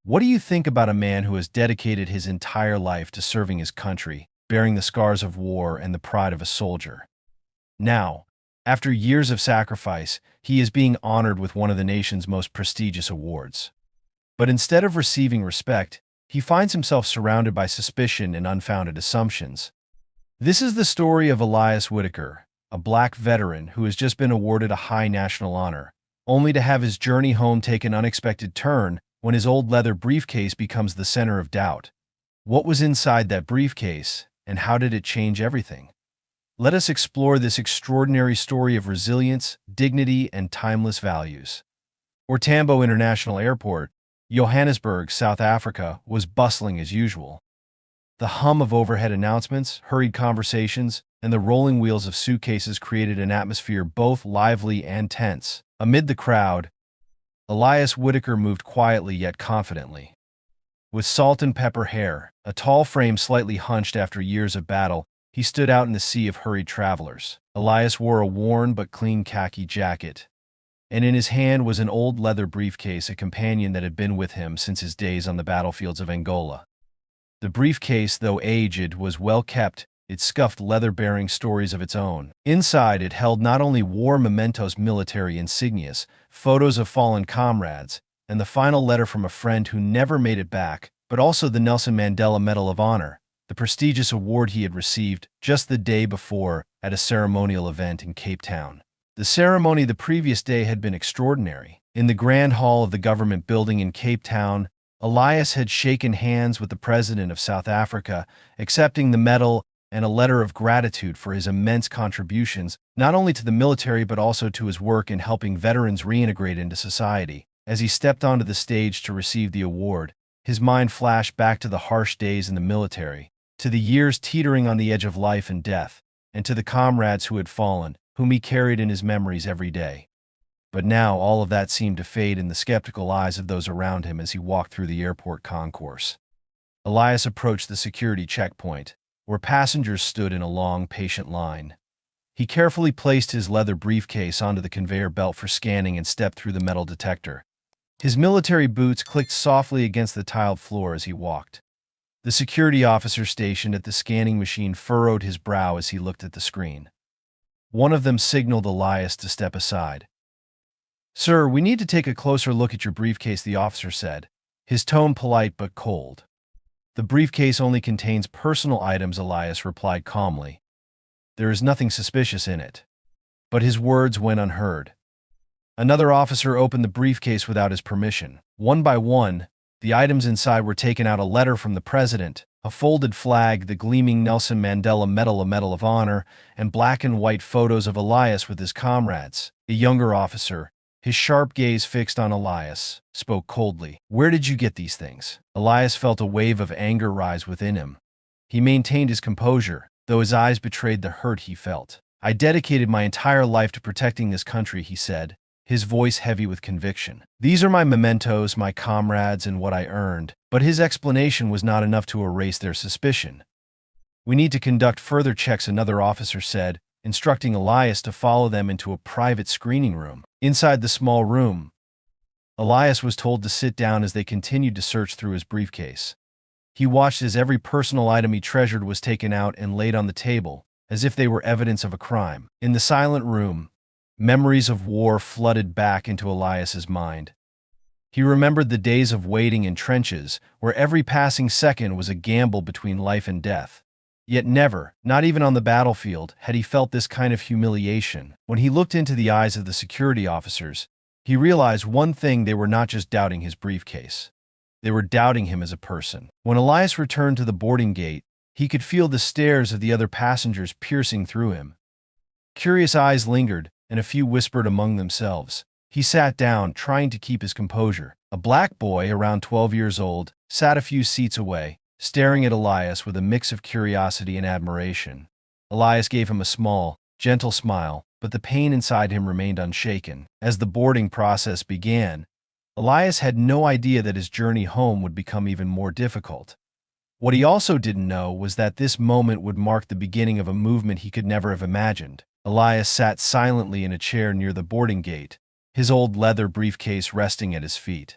What do you think about a man who has dedicated his entire life to serving his country, bearing the scars of war and the pride of a soldier? Now, after years of sacrifice, he is being honored with one of the nation's most prestigious awards. But instead of receiving respect, he finds himself surrounded by suspicion and unfounded assumptions. This is the story of Elias Whitaker, a black veteran who has just been awarded a high national honor, only to have his journey home take an unexpected turn when his old leather briefcase becomes the center of doubt. What was inside that briefcase, and how did it change everything? Let us explore this extraordinary story of resilience, dignity, and timeless values. Tambo International Airport, Johannesburg, South Africa, was bustling as usual. The hum of overhead announcements, hurried conversations, and the rolling wheels of suitcases created an atmosphere both lively and tense. Amid the crowd, Elias Whitaker moved quietly yet confidently. With salt and pepper hair, a tall frame slightly hunched after years of battle, he stood out in the sea of hurried travelers. Elias wore a worn but clean khaki jacket, and in his hand was an old leather briefcase, a companion that had been with him since his days on the battlefields of Angola. The briefcase, though aged, was well kept, its scuffed leather bearing stories of its own. Inside, it held not only war mementos, military insignias, photos of fallen comrades, and the final letter from a friend who never made it back, but also the Nelson Mandela Medal of Honor, the prestigious award he had received just the day before at a ceremonial event in Cape Town. The ceremony the previous day had been extraordinary. In the Grand Hall of the government building in Cape Town, Elias had shaken hands with the President of South Africa, accepting the medal and a letter of gratitude for his immense contributions, not only to the military but also to his work in helping veterans reintegrate into society. As he stepped onto the stage to receive the award, his mind flashed back to the harsh days in the military, to the years teetering on the edge of life and death, and to the comrades who had fallen, whom he carried in his memories every day. But now all of that seemed to fade in the skeptical eyes of those around him as he walked through the airport concourse. Elias approached the security checkpoint, where passengers stood in a long, patient line. He carefully placed his leather briefcase onto the conveyor belt for scanning and stepped through the metal detector. His military boots clicked softly against the tiled floor as he walked. The security officer stationed at the scanning machine furrowed his brow as he looked at the screen. One of them signaled Elias to step aside. "Sir, we need to take a closer look at your briefcase," the officer said, his tone polite but cold. "The briefcase only contains personal items," Elias replied calmly. "There is nothing suspicious in it." But his words went unheard. Another officer opened the briefcase without his permission. One by one, the items inside were taken out: a letter from the president, a folded flag, the gleaming Nelson Mandela Medal, a Medal of Honor, and black and white photos of Elias with his comrades. A younger officer, his sharp gaze fixed on Elias, spoke coldly. "Where did you get these things?" Elias felt a wave of anger rise within him. He maintained his composure, though his eyes betrayed the hurt he felt. "I dedicated my entire life to protecting this country," he said, his voice heavy with conviction. "These are my mementos, my comrades, and what I earned." But his explanation was not enough to erase their suspicion. "We need to conduct further checks," another officer said, instructing Elias to follow them into a private screening room. Inside the small room, Elias was told to sit down as they continued to search through his briefcase. He watched as every personal item he treasured was taken out and laid on the table, as if they were evidence of a crime. In the silent room, memories of war flooded back into Elias's mind. He remembered the days of waiting in trenches, where every passing second was a gamble between life and death. Yet never, not even on the battlefield, had he felt this kind of humiliation. When he looked into the eyes of the security officers, he realized one thing: they were not just doubting his briefcase. They were doubting him as a person. When Elias returned to the boarding gate, he could feel the stares of the other passengers piercing through him. Curious eyes lingered, and a few whispered among themselves. He sat down, trying to keep his composure. A black boy, around 12 years old, sat a few seats away, staring at Elias with a mix of curiosity and admiration. Elias gave him a small, gentle smile, but the pain inside him remained unshaken. As the boarding process began, Elias had no idea that his journey home would become even more difficult. What he also didn't know was that this moment would mark the beginning of a movement he could never have imagined. Elias sat silently in a chair near the boarding gate, his old leather briefcase resting at his feet.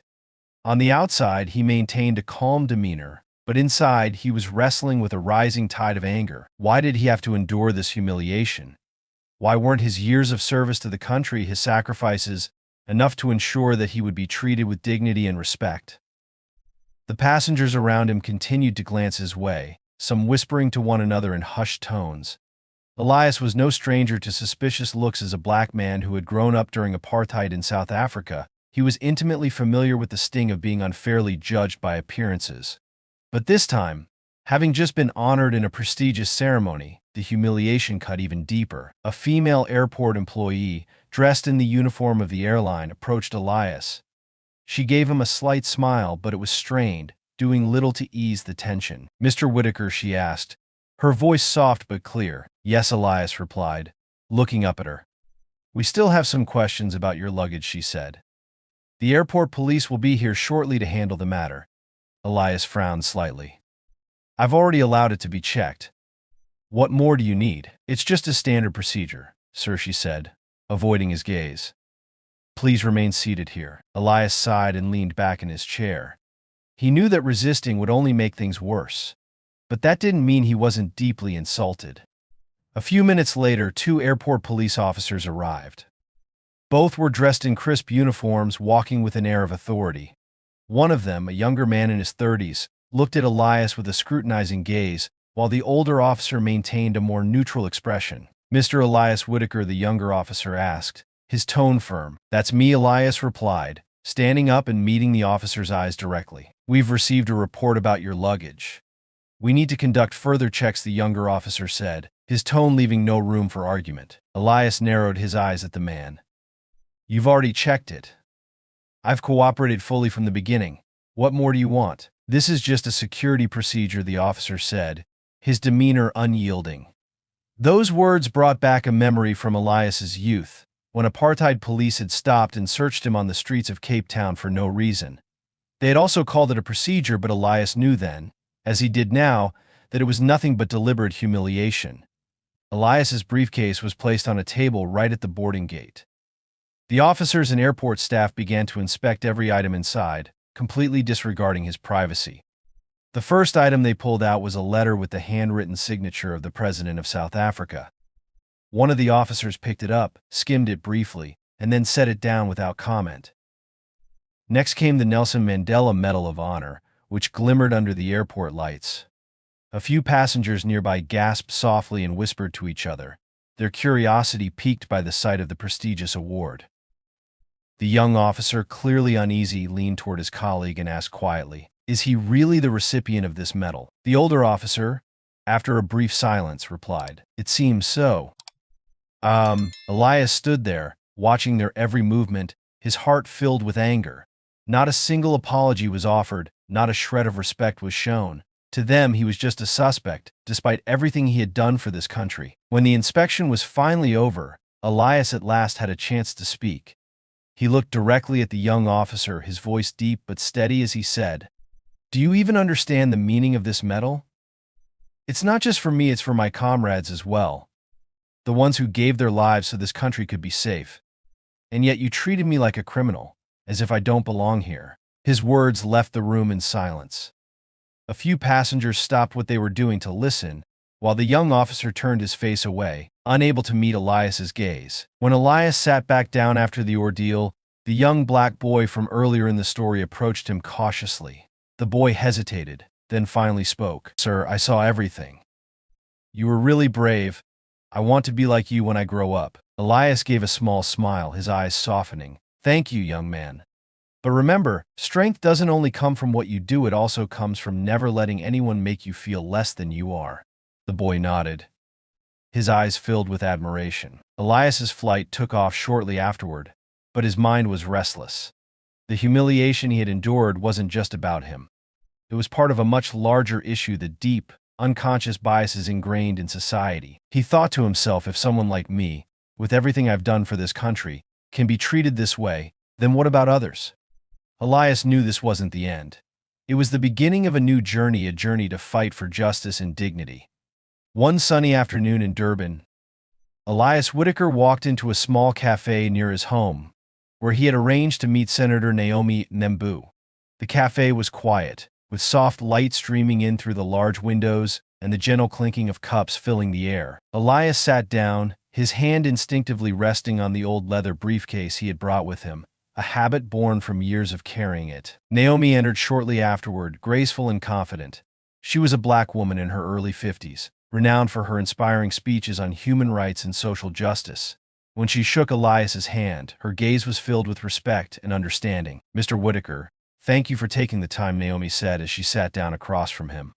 On the outside, he maintained a calm demeanor, but inside he was wrestling with a rising tide of anger. Why did he have to endure this humiliation? Why weren't his years of service to the country, his sacrifices, enough to ensure that he would be treated with dignity and respect? The passengers around him continued to glance his way, some whispering to one another in hushed tones. Elias was no stranger to suspicious looks. As a black man who had grown up during apartheid in South Africa, he was intimately familiar with the sting of being unfairly judged by appearances. But this time, having just been honored in a prestigious ceremony, the humiliation cut even deeper. A female airport employee, dressed in the uniform of the airline, approached Elias. She gave him a slight smile, but it was strained, doing little to ease the tension. "Mr. Whitaker," she asked, her voice soft but clear. "Yes," Elias replied, looking up at her. "We still have some questions about your luggage," she said. "The airport police will be here shortly to handle the matter." Elias frowned slightly. "I've already allowed it to be checked. What more do you need?" "It's just a standard procedure, sir," she said, avoiding his gaze. "Please remain seated here." Elias sighed and leaned back in his chair. He knew that resisting would only make things worse. But that didn't mean he wasn't deeply insulted. A few minutes later, 2 airport police officers arrived. Both were dressed in crisp uniforms, walking with an air of authority. One of them, a younger man in his 30s, looked at Elias with a scrutinizing gaze, while the older officer maintained a more neutral expression. "Mr. Elias Whitaker," the younger officer asked, his tone firm. "That's me," Elias replied, standing up and meeting the officer's eyes directly. "We've received a report about your luggage. We need to conduct further checks," the younger officer said, his tone leaving no room for argument. Elias narrowed his eyes at the man. "You've already checked it. I've cooperated fully from the beginning. What more do you want?" "This is just a security procedure," the officer said, his demeanor unyielding. Those words brought back a memory from Elias's youth, when apartheid police had stopped and searched him on the streets of Cape Town for no reason. They had also called it a procedure, but Elias knew then, as he did now, that it was nothing but deliberate humiliation. Elias's briefcase was placed on a table right at the boarding gate. The officers and airport staff began to inspect every item inside, completely disregarding his privacy. The first item they pulled out was a letter with the handwritten signature of the President of South Africa. One of the officers picked it up, skimmed it briefly, and then set it down without comment. Next came the Nelson Mandela Medal of Honor, which glimmered under the airport lights. A few passengers nearby gasped softly and whispered to each other, their curiosity piqued by the sight of the prestigious award. The young officer, clearly uneasy, leaned toward his colleague and asked quietly, "Is he really the recipient of this medal?" The older officer, after a brief silence, replied, "It seems so." Elias stood there, watching their every movement, his heart filled with anger. Not a single apology was offered, not a shred of respect was shown. To them, he was just a suspect, despite everything he had done for this country. When the inspection was finally over, Elias at last had a chance to speak. He looked directly at the young officer, his voice deep but steady as he said, "Do you even understand the meaning of this medal? It's not just for me, it's for my comrades as well. The ones who gave their lives so this country could be safe. And yet you treated me like a criminal, as if I don't belong here." His words left the room in silence. A few passengers stopped what they were doing to listen, while the young officer turned his face away, unable to meet Elias's gaze. When Elias sat back down after the ordeal, the young black boy from earlier in the story approached him cautiously. The boy hesitated, then finally spoke. "Sir, I saw everything. You were really brave. I want to be like you when I grow up." Elias gave a small smile, his eyes softening. "Thank you, young man. But remember, strength doesn't only come from what you do, it also comes from never letting anyone make you feel less than you are." The boy nodded, his eyes filled with admiration. Elias's flight took off shortly afterward, but his mind was restless. The humiliation he had endured wasn't just about him. It was part of a much larger issue, the deep, unconscious biases ingrained in society. He thought to himself, if someone like me, with everything I've done for this country, can be treated this way, then what about others? Elias knew this wasn't the end. It was the beginning of a new journey, a journey to fight for justice and dignity. One sunny afternoon in Durban, Elias Whitaker walked into a small cafe near his home, where he had arranged to meet Senator Naomi Nembu. The cafe was quiet, with soft light streaming in through the large windows and the gentle clinking of cups filling the air. Elias sat down, his hand instinctively resting on the old leather briefcase he had brought with him, a habit born from years of carrying it. Naomi entered shortly afterward, graceful and confident. She was a black woman in her early 50s, renowned for her inspiring speeches on human rights and social justice. When she shook Elias's hand, her gaze was filled with respect and understanding. "Mr. Whitaker, thank you for taking the time," Naomi said as she sat down across from him.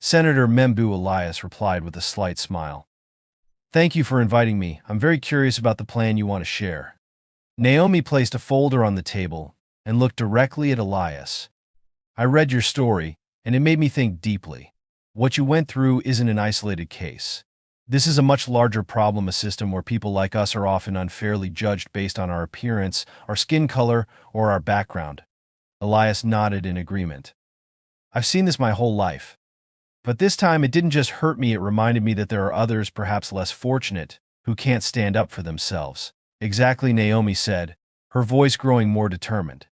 "Senator Membu," Elias replied with a slight smile. "Thank you for inviting me. I'm very curious about the plan you want to share." Naomi placed a folder on the table and looked directly at Elias. "I read your story, and it made me think deeply. What you went through isn't an isolated case. This is a much larger problem, a system where people like us are often unfairly judged based on our appearance, our skin color, or our background." Elias nodded in agreement. "I've seen this my whole life. But this time it didn't just hurt me, it reminded me that there are others, perhaps less fortunate, who can't stand up for themselves." "Exactly," Naomi said, her voice growing more determined.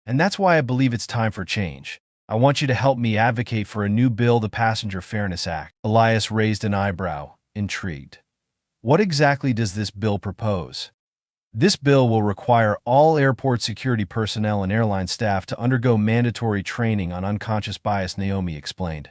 "And that's why I believe it's time for change. I want you to help me advocate for a new bill, the Passenger Fairness Act." Elias raised an eyebrow, intrigued. "What exactly does this bill propose?" "This bill will require all airport security personnel and airline staff to undergo mandatory training on unconscious bias," Naomi explained.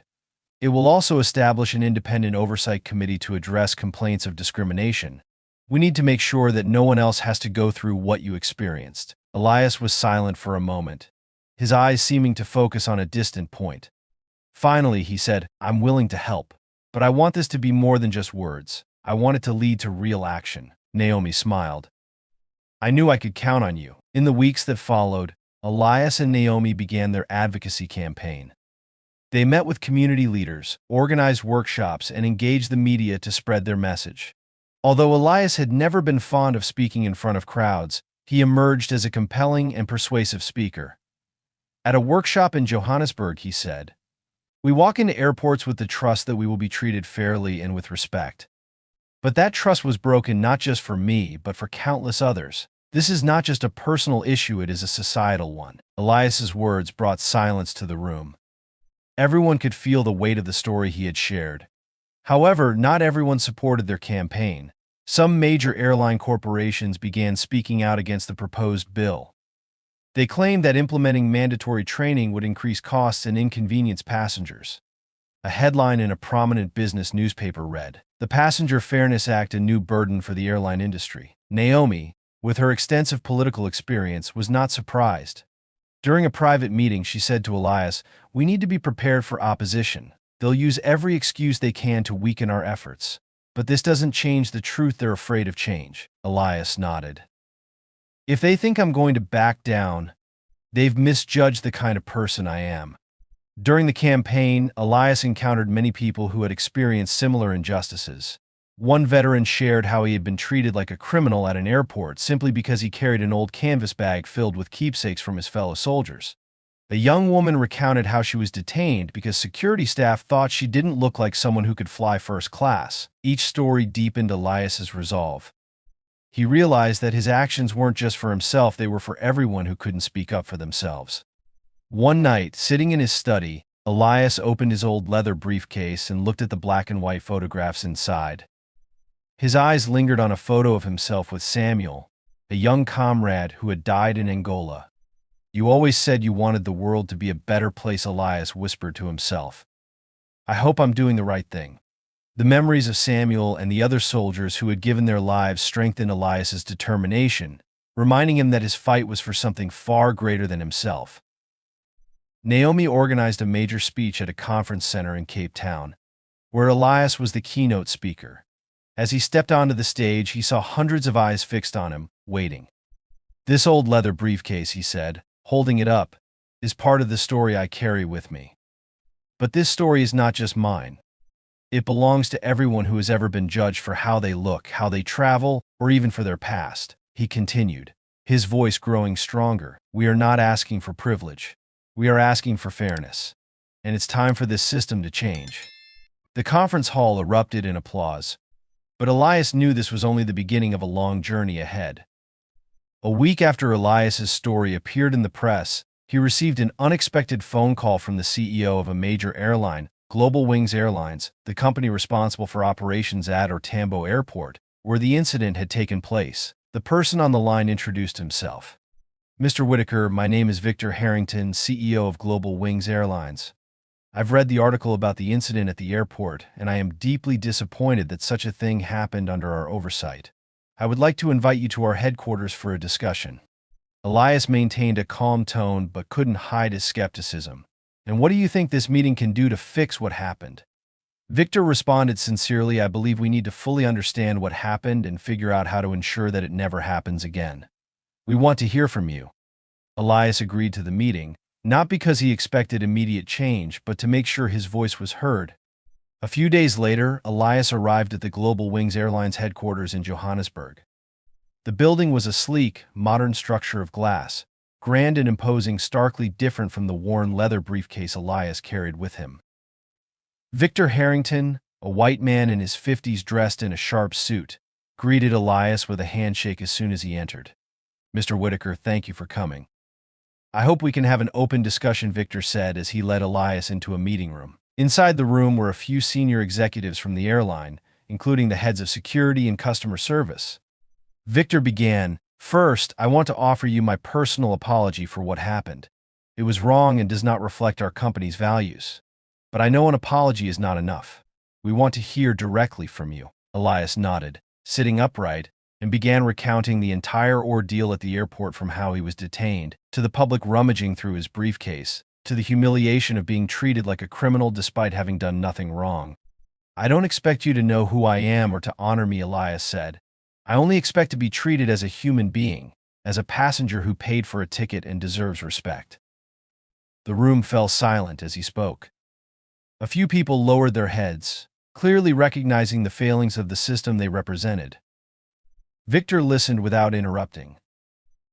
"It will also establish an independent oversight committee to address complaints of discrimination. We need to make sure that no one else has to go through what you experienced." Elias was silent for a moment, his eyes seeming to focus on a distant point. Finally, he said, "I'm willing to help. But I want this to be more than just words. I want it to lead to real action." Naomi smiled. "I knew I could count on you." In the weeks that followed, Elias and Naomi began their advocacy campaign. They met with community leaders, organized workshops, and engaged the media to spread their message. Although Elias had never been fond of speaking in front of crowds, he emerged as a compelling and persuasive speaker. At a workshop in Johannesburg, he said, "We walk into airports with the trust that we will be treated fairly and with respect. But that trust was broken not just for me, but for countless others. This is not just a personal issue, it is a societal one." Elias's words brought silence to the room. Everyone could feel the weight of the story he had shared. However, not everyone supported their campaign. Some major airline corporations began speaking out against the proposed bill. They claimed that implementing mandatory training would increase costs and inconvenience passengers. A headline in a prominent business newspaper read, "The Passenger Fairness Act, a new burden for the airline industry." Naomi, with her extensive political experience, was not surprised. During a private meeting, she said to Elias, "We need to be prepared for opposition. They'll use every excuse they can to weaken our efforts. But this doesn't change the truth, they're afraid of change." Elias nodded. "If they think I'm going to back down, they've misjudged the kind of person I am." During the campaign, Elias encountered many people who had experienced similar injustices. One veteran shared how he had been treated like a criminal at an airport simply because he carried an old canvas bag filled with keepsakes from his fellow soldiers. A young woman recounted how she was detained because security staff thought she didn't look like someone who could fly first class. Each story deepened Elias's resolve. He realized that his actions weren't just for himself, they were for everyone who couldn't speak up for themselves. One night, sitting in his study, Elias opened his old leather briefcase and looked at the black and white photographs inside. His eyes lingered on a photo of himself with Samuel, a young comrade who had died in Angola. "You always said you wanted the world to be a better place," Elias whispered to himself. "I hope I'm doing the right thing." The memories of Samuel and the other soldiers who had given their lives strengthened Elias's determination, reminding him that his fight was for something far greater than himself. Naomi organized a major speech at a conference center in Cape Town, where Elias was the keynote speaker. As he stepped onto the stage, he saw hundreds of eyes fixed on him, waiting. "This old leather briefcase," he said, holding it up, "is part of the story I carry with me. But this story is not just mine. It belongs to everyone who has ever been judged for how they look, how they travel, or even for their past." He continued, his voice growing stronger. "We are not asking for privilege. We are asking for fairness. And it's time for this system to change." The conference hall erupted in applause. But Elias knew this was only the beginning of a long journey ahead. A week after Elias's story appeared in the press, He received an unexpected phone call from the CEO of a major airline, Global Wings Airlines, the company responsible for operations at or Tambo Airport, where the incident had taken place. The person on the line introduced himself. Mr. Whitaker, my name is Victor Harrington, CEO of Global Wings Airlines. I've read the article about the incident at the airport, and I am deeply disappointed that such a thing happened under our oversight. I would like to invite you to our headquarters for a discussion. Elias maintained a calm tone but couldn't hide his skepticism. And what do you think this meeting can do to fix what happened? Victor responded sincerely, I believe we need to fully understand what happened and figure out how to ensure that it never happens again. We want to hear from you. Elias agreed to the meeting, not because he expected immediate change, but to make sure his voice was heard. A few days later, Elias arrived at the Global Wings Airlines headquarters in Johannesburg. The building was a sleek, modern structure of glass, grand and imposing, starkly different from the worn leather briefcase Elias carried with him. Victor Harrington, a white man in his 50s dressed in a sharp suit, greeted Elias with a handshake as soon as he entered. Mr. Whitaker, thank you for coming. I hope we can have an open discussion, Victor said as he led Elias into a meeting room. Inside the room were a few senior executives from the airline, including the heads of security and customer service. Victor began, First, I want to offer you my personal apology for what happened. It was wrong and does not reflect our company's values. But I know an apology is not enough. We want to hear directly from you. Elias nodded, sitting upright, and began recounting the entire ordeal at the airport, from how he was detained, to the public rummaging through his briefcase, to the humiliation of being treated like a criminal despite having done nothing wrong. I don't expect you to know who I am or to honor me, Elias said. I only expect to be treated as a human being, as a passenger who paid for a ticket and deserves respect. The room fell silent as he spoke. A few people lowered their heads, clearly recognizing the failings of the system they represented. Victor listened without interrupting.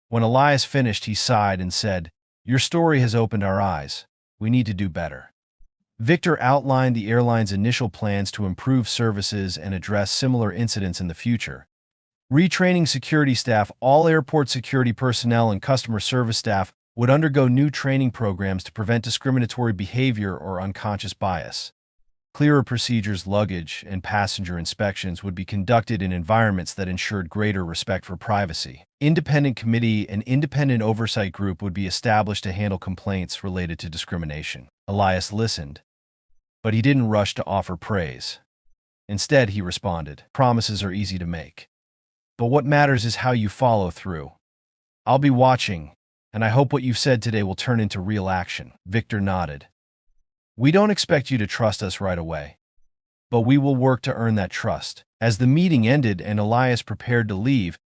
When Elias finished, he sighed and said, Your story has opened our eyes. We need to do better. Victor outlined the airline's initial plans to improve services and address similar incidents in the future. Retraining security staff, all airport security personnel and customer service staff would undergo new training programs to prevent discriminatory behavior or unconscious bias. Clearer procedures, luggage, and passenger inspections would be conducted in environments that ensured greater respect for privacy. Independent committee and independent oversight group would be established to handle complaints related to discrimination. Elias listened, but he didn't rush to offer praise. Instead, he responded, Promises are easy to make. But what matters is how you follow through. I'll be watching, and I hope what you've said today will turn into real action. Victor nodded. We don't expect you to trust us right away, but we will work to earn that trust. As the meeting ended and Elias prepared to leave,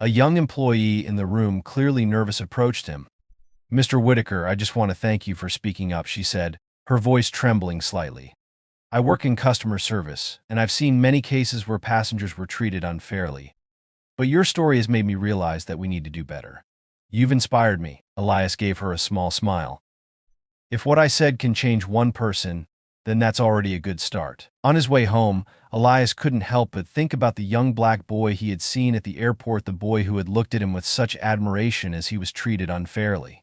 a young employee in the room, clearly nervous, approached him. Mr. Whitaker, I just want to thank you for speaking up, she said, her voice trembling slightly. I work in customer service, and I've seen many cases where passengers were treated unfairly. But your story has made me realize that we need to do better. You've inspired me. Elias gave her a small smile. If what I said can change one person, then that's already a good start. On his way home, Elias couldn't help but think about the young black boy he had seen at the airport, the boy who had looked at him with such admiration as he was treated unfairly.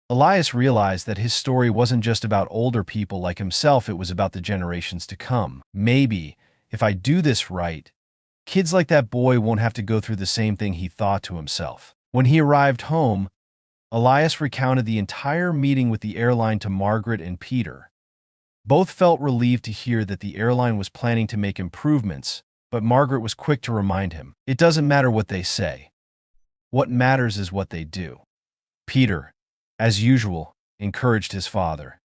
Elias realized that his story wasn't just about older people like himself, it was about the generations to come. Maybe, if I do this right, kids like that boy won't have to go through the same thing, he thought to himself. When he arrived home, Elias recounted the entire meeting with the airline to Margaret and Peter. Both felt relieved to hear that the airline was planning to make improvements, but Margaret was quick to remind him, it doesn't matter what they say. What matters is what they do. Peter, as usual, encouraged his father.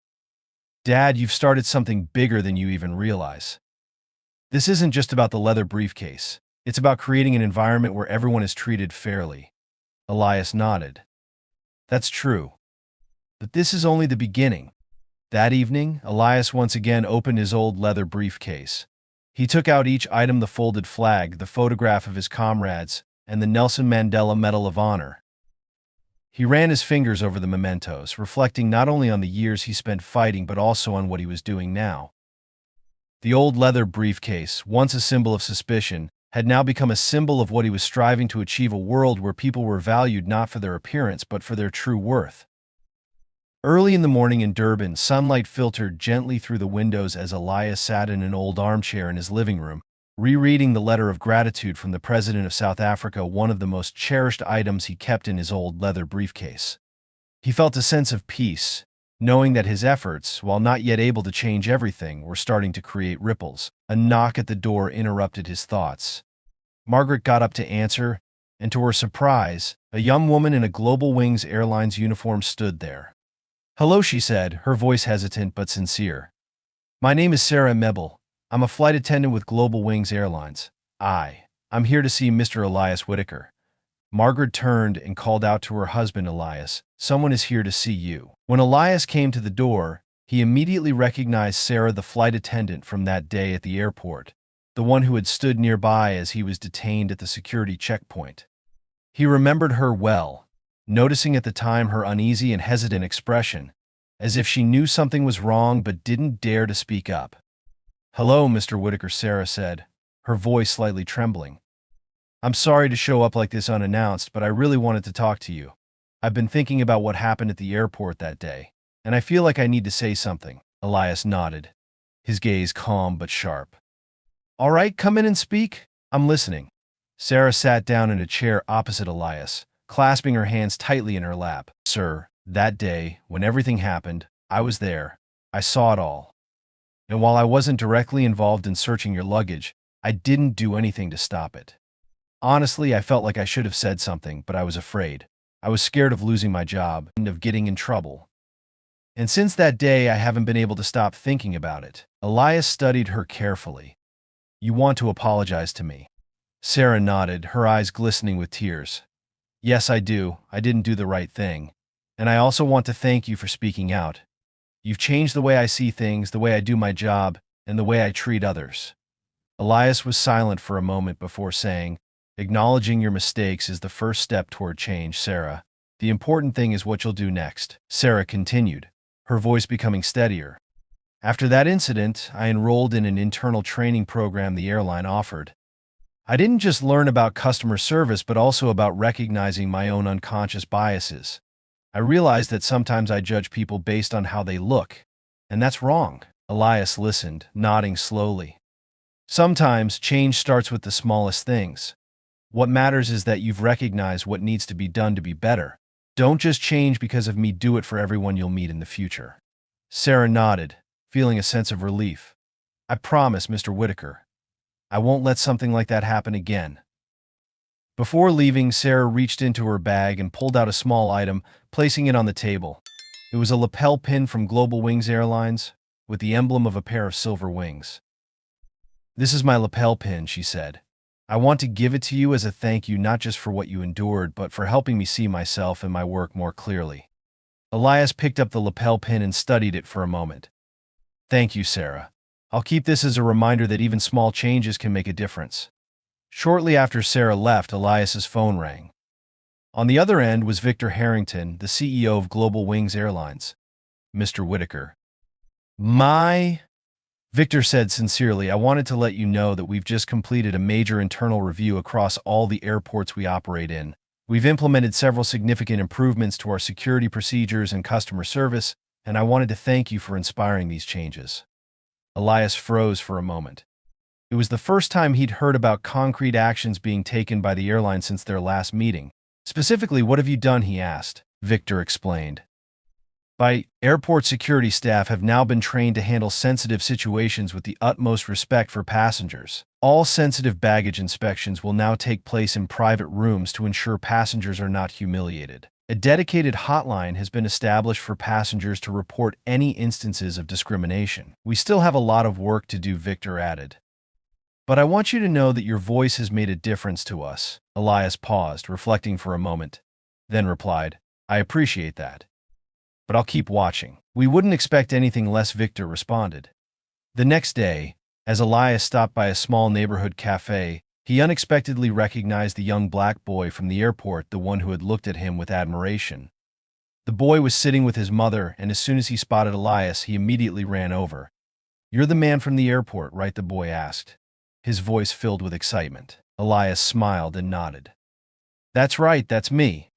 Dad, you've started something bigger than you even realize. This isn't just about the leather briefcase. It's about creating an environment where everyone is treated fairly. Elias nodded. That's true. But this is only the beginning. That evening, Elias once again opened his old leather briefcase. He took out each item: the folded flag, the photograph of his comrades, and the Nelson Mandela Medal of Honor. He ran his fingers over the mementos, reflecting not only on the years he spent fighting but also on what he was doing now. The old leather briefcase, once a symbol of suspicion, had now become a symbol of what he was striving to achieve: a world where people were valued not for their appearance but for their true worth. Early in the morning in Durban, sunlight filtered gently through the windows as Elias sat in an old armchair in his living room, rereading the letter of gratitude from the President of South Africa, one of the most cherished items he kept in his old leather briefcase. He felt a sense of peace, knowing that his efforts, while not yet able to change everything, were starting to create ripples. A knock at the door interrupted his thoughts. Margaret got up to answer, and to her surprise, a young woman in a Global Wings Airlines uniform stood there. "Hello," she said, her voice hesitant but sincere. "My name is Sarah Mebel. I'm a flight attendant with Global Wings Airlines. I'm here to see Mr. Elias Whitaker." Margaret turned and called out to her husband Elias, "Someone is here to see you." When Elias came to the door, he immediately recognized Sarah, the flight attendant from that day at the airport, the one who had stood nearby as he was detained at the security checkpoint. He remembered her well, noticing at the time her uneasy and hesitant expression, as if she knew something was wrong but didn't dare to speak up. "Hello, Mr. Whitaker," Sarah said, her voice slightly trembling. "I'm sorry to show up like this unannounced, but I really wanted to talk to you. I've been thinking about what happened at the airport that day, and I feel like I need to say something." Elias nodded, his gaze calm but sharp. "All right, come in and speak. I'm listening." Sarah sat down in a chair opposite Elias, clasping her hands tightly in her lap. "Sir, that day, when everything happened, I was there. I saw it all. And while I wasn't directly involved in searching your luggage, I didn't do anything to stop it. Honestly, I felt like I should have said something, but I was afraid. I was scared of losing my job and of getting in trouble. And since that day, I haven't been able to stop thinking about it." Elias studied her carefully. "You want to apologize to me?" Sarah nodded, her eyes glistening with tears. "Yes, I do. I didn't do the right thing. And I also want to thank you for speaking out. You've changed the way I see things, the way I do my job, and the way I treat others." Elias was silent for a moment before saying, "Acknowledging your mistakes is the first step toward change, Sarah. The important thing is what you'll do next." Sarah continued, her voice becoming steadier. "After that incident, I enrolled in an internal training program the airline offered. I didn't just learn about customer service, but also about recognizing my own unconscious biases. I realized that sometimes I judge people based on how they look, and that's wrong." Elias listened, nodding slowly. "Sometimes change starts with the smallest things. What matters is that you've recognized what needs to be done to be better. Don't just change because of me, do it for everyone you'll meet in the future." Sarah nodded, feeling a sense of relief. "I promise, Mr. Whitaker. I won't let something like that happen again." Before leaving, Sarah reached into her bag and pulled out a small item, placing it on the table. It was a lapel pin from Global Wings Airlines, with the emblem of a pair of silver wings. "This is my lapel pin," she said. "I want to give it to you as a thank you, not just for what you endured, but for helping me see myself and my work more clearly." Elias picked up the lapel pin and studied it for a moment. "Thank you, Sarah. I'll keep this as a reminder that even small changes can make a difference." Shortly after Sarah left, Elias's phone rang. On the other end was Victor Harrington, the CEO of Global Wings Airlines. "Mr. Whitaker." Victor said sincerely, "I wanted to let you know that we've just completed a major internal review across all the airports we operate in. We've implemented several significant improvements to our security procedures and customer service, and I wanted to thank you for inspiring these changes." Elias froze for a moment. It was the first time he'd heard about concrete actions being taken by the airline since their last meeting. "Specifically, what have you done?" he asked. Victor explained. Airport security staff have now been trained to handle sensitive situations with the utmost respect for passengers. All sensitive baggage inspections will now take place in private rooms to ensure passengers are not humiliated. A dedicated hotline has been established for passengers to report any instances of discrimination. "We still have a lot of work to do," Victor added. "But I want you to know that your voice has made a difference to us." Elias paused, reflecting for a moment, then replied, "I appreciate that. But I'll keep watching." "We wouldn't expect anything less," Victor responded. The next day, as Elias stopped by a small neighborhood cafe, he unexpectedly recognized the young black boy from the airport, the one who had looked at him with admiration. The boy was sitting with his mother, and as soon as he spotted Elias, he immediately ran over. "You're the man from the airport, right?" the boy asked, his voice filled with excitement. Elias smiled and nodded. "That's right, that's me.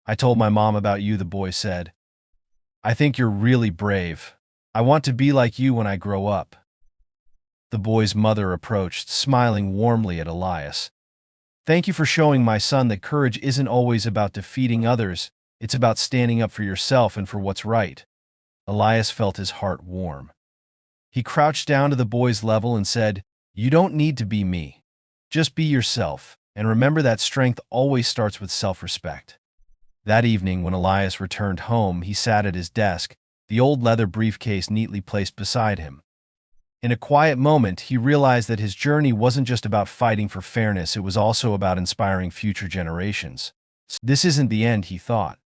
I told my mom about you," the boy said. I think you're really brave. I want to be like you when I grow up. The boy's mother approached, smiling warmly at Elias. Thank you for showing my son that courage isn't always about defeating others, it's about standing up for yourself and for what's right. Elias felt his heart warm. He crouched down to the boy's level and said, "You don't need to be me. Just be yourself, and remember that strength always starts with self-respect." That evening, when Elias returned home, he sat at his desk, the old leather briefcase neatly placed beside him. In a quiet moment, he realized that his journey wasn't just about fighting for fairness, it was also about inspiring future generations. This isn't the end, he thought.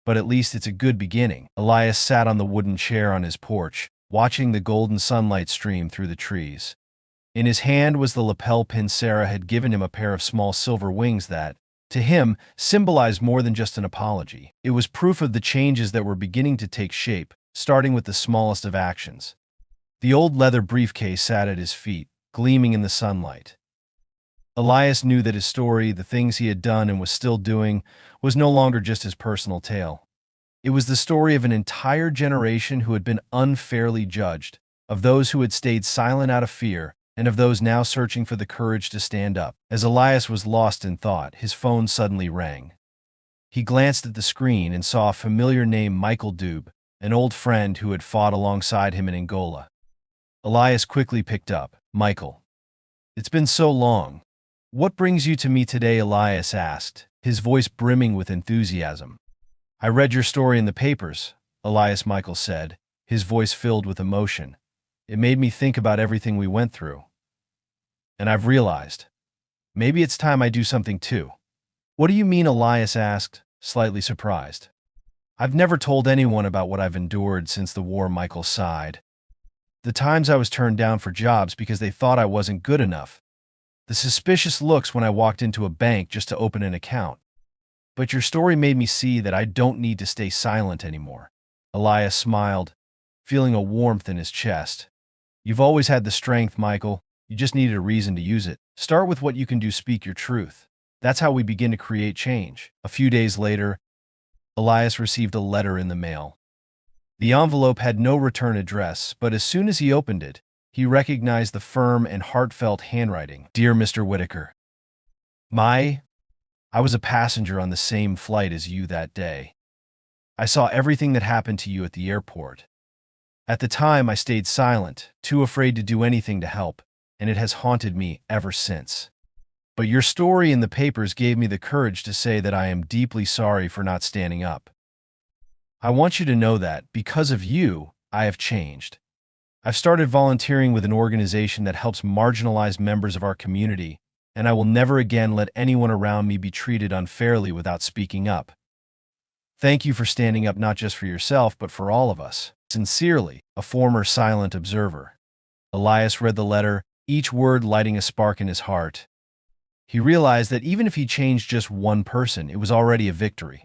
But at least it's a good beginning. Elias sat on the wooden chair on his porch, watching the golden sunlight stream through the trees. In his hand was the lapel pin Sarah had given him, a pair of small silver wings that, to him, symbolized more than just an apology. It was proof of the changes that were beginning to take shape, starting with the smallest of actions. The old leather briefcase sat at his feet, gleaming in the sunlight. Elias knew that his story, the things he had done and was still doing, was no longer just his personal tale. It was the story of an entire generation who had been unfairly judged, of those who had stayed silent out of fear, and of those now searching for the courage to stand up. As Elias was lost in thought, his phone suddenly rang. He glanced at the screen and saw a familiar name, Michael Dube, an old friend who had fought alongside him in Angola. Elias quickly picked up. "Michael, it's been so long. What brings you to me today?" Elias asked, his voice brimming with enthusiasm. "I read your story in the papers," Michael said, his voice filled with emotion. "It made me think about everything we went through. And I've realized, maybe it's time I do something too." "What do you mean?" Elias asked, slightly surprised. "I've never told anyone about what I've endured since the war," Michael sighed. "The times I was turned down for jobs because they thought I wasn't good enough. The suspicious looks when I walked into a bank just to open an account. But your story made me see that I don't need to stay silent anymore." Elias smiled, feeling a warmth in his chest. "You've always had the strength, Michael. You just needed a reason to use it. Start with what you can do, speak your truth. That's how we begin to create change." A few days later, Elias received a letter in the mail. The envelope had no return address, but as soon as he opened it, he recognized the firm and heartfelt handwriting. "Dear Mr. Whitaker, I was a passenger on the same flight as you that day. I saw everything that happened to you at the airport. At the time, I stayed silent, too afraid to do anything to help, and it has haunted me ever since. But your story in the papers gave me the courage to say that I am deeply sorry for not standing up. I want you to know that, because of you, I have changed. I've started volunteering with an organization that helps marginalized members of our community, and I will never again let anyone around me be treated unfairly without speaking up. Thank you for standing up not just for yourself, but for all of us. Sincerely, a former silent observer." Elias read the letter, each word lighting a spark in his heart. He realized that even if he changed just one person, it was already a victory.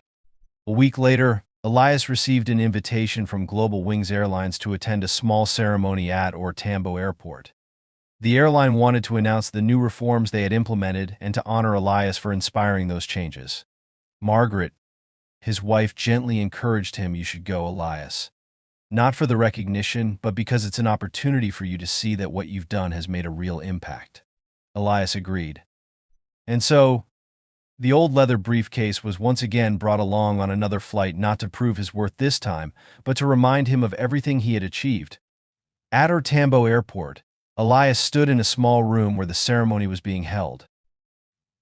A week later, Elias received an invitation from Global Wings Airlines to attend a small ceremony at Tambo Airport. The airline wanted to announce the new reforms they had implemented and to honor Elias for inspiring those changes. Margaret, his wife, gently encouraged him, "You should go, Elias. Not for the recognition, but because it's an opportunity for you to see that what you've done has made a real impact." Elias agreed. And so, the old leather briefcase was once again brought along on another flight, not to prove his worth this time, but to remind him of everything he had achieved. At Tambo Airport, Elias stood in a small room where the ceremony was being held.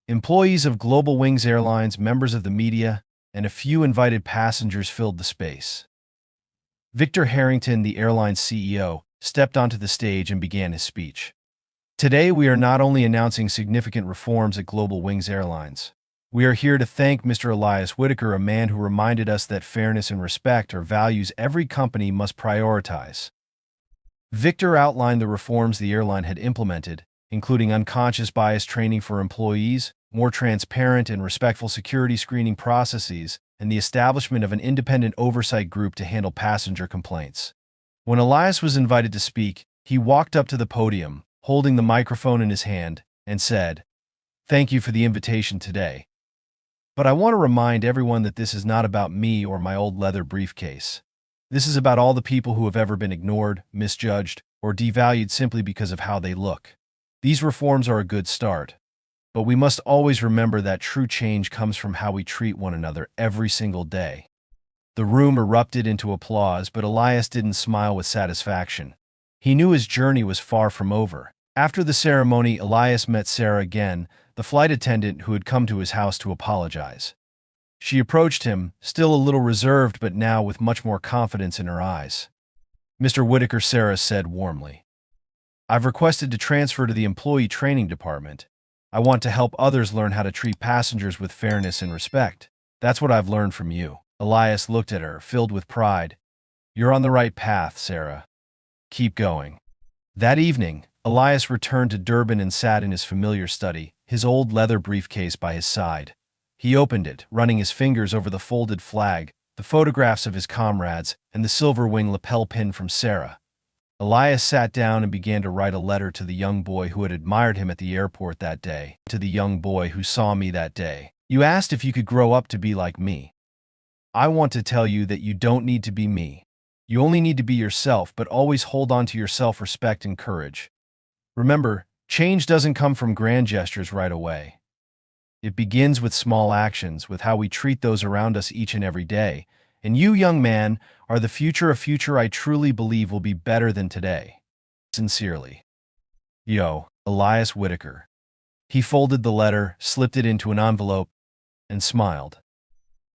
Employees of Global Wings Airlines, members of the media, and a few invited passengers filled the space. Victor Harrington, the airline's CEO, stepped onto the stage and began his speech. "Today, we are not only announcing significant reforms at Global Wings Airlines. We are here to thank Mr. Elias Whitaker, a man who reminded us that fairness and respect are values every company must prioritize." Victor outlined the reforms the airline had implemented, including unconscious bias training for employees, more transparent and respectful security screening processes, and the establishment of an independent oversight group to handle passenger complaints. When Elias was invited to speak, he walked up to the podium, holding the microphone in his hand, and said, "Thank you for the invitation today. But I want to remind everyone that this is not about me or my old leather briefcase. This is about all the people who have ever been ignored, misjudged, or devalued simply because of how they look. These reforms are a good start, but we must always remember that true change comes from how we treat one another every single day. The room erupted into applause, but Elias didn't smile with satisfaction. He knew his journey was far from over. After the ceremony, Elias met Sarah again, the flight attendant who had come to his house to apologize. She approached him, still a little reserved but now with much more confidence in her eyes. "Mr. Whitaker," Sarah said warmly, "I've requested to transfer to the employee training department. I want to help others learn how to treat passengers with fairness and respect. That's what I've learned from you." Elias looked at her, filled with pride. "You're on the right path, Sarah. Keep going." That evening, Elias returned to Durban and sat in his familiar study, his old leather briefcase by his side. He opened it, running his fingers over the folded flag, the photographs of his comrades, and the silver wing lapel pin from Sarah. Elias sat down and began to write a letter to the young boy who had admired him at the airport that day. "To the young boy who saw me that day. You asked if you could grow up to be like me. I want to tell you that you don't need to be me. You only need to be yourself, but always hold on to your self-respect and courage. Remember, change doesn't come from grand gestures right away. It begins with small actions, with how we treat those around us each and every day. And you, young man, are the future, a future I truly believe will be better than today. Sincerely. Yo, Elias Whitaker." He folded the letter, slipped it into an envelope, and smiled.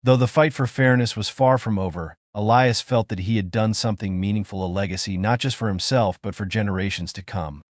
Though the fight for fairness was far from over, Elias felt that he had done something meaningful, a legacy not just for himself but for generations to come.